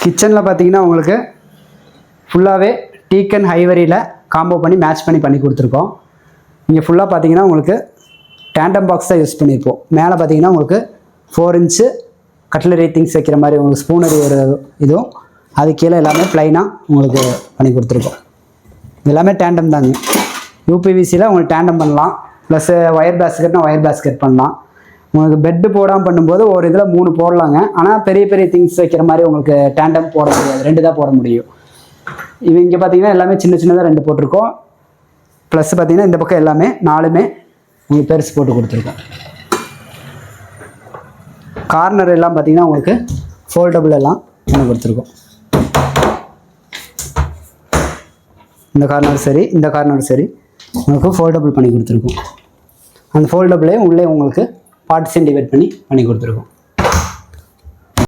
கிச்சனில் பார்த்தீங்கன்னா உங்களுக்கு ஃபுல்லாகவே டீக் அண்ட் ஹைவரியில் காம்போ பண்ணி மேட்ச் பண்ணி கொடுத்துருக்கோம். இங்கே ஃபுல்லாக பார்த்தீங்கன்னா உங்களுக்கு டேண்டம் பாக்ஸ் தான் யூஸ் பண்ணியிருப்போம். மேலே பார்த்தீங்கன்னா உங்களுக்கு 4 இன்ச்சு கட்லரி திங்ஸ் வைக்கிற மாதிரி உங்களுக்கு ஸ்பூனரி ஒரு இதுவும், அது கீழே எல்லாமே ப்ளைனாக உங்களுக்கு பண்ணி கொடுத்துருக்கோம். எல்லாமே டேண்டம் தாங்க. யூபிவிசியில் உங்களுக்கு டேண்டம் பண்ணலாம், ப்ளஸ் ஒயர் பேஸ்கெட்னா ஒயர் பேஸ்கெட் பண்ணலாம். உங்களுக்கு பெட்டு போடாமல் பண்ணும்போது ஒரு இதில் 3 போடலாங்க. ஆனால் பெரிய பெரிய திங்ஸ் வைக்கிற மாதிரி உங்களுக்கு டேண்டம் போட முடியாது, 2 தான் போட முடியும். இங்கே பார்த்தீங்கன்னா எல்லாமே சின்ன சின்னதாக 2 போட்டிருக்கோம். ப்ளஸ் பார்த்தீங்கன்னா இந்த பக்கம் எல்லாமே 4மே உங்களுக்கு பெருசு போட்டு கொடுத்துருக்கோம். கார்னர் எல்லாம் பார்த்தீங்கன்னா உங்களுக்கு ஃபோல்டபுள் எல்லாம் பண்ணி கொடுத்துருக்கோம். இந்த கார்னர் சரி, இந்த கார்னர் சரி உங்களுக்கு ஃபோல்டபுள் பண்ணி கொடுத்துருக்கோம். அந்த ஃபோல்டபுளே உள்ளே உங்களுக்கு பார்ட்டிஷன் டிவைட் பண்ணி கொடுத்துருக்கோம்.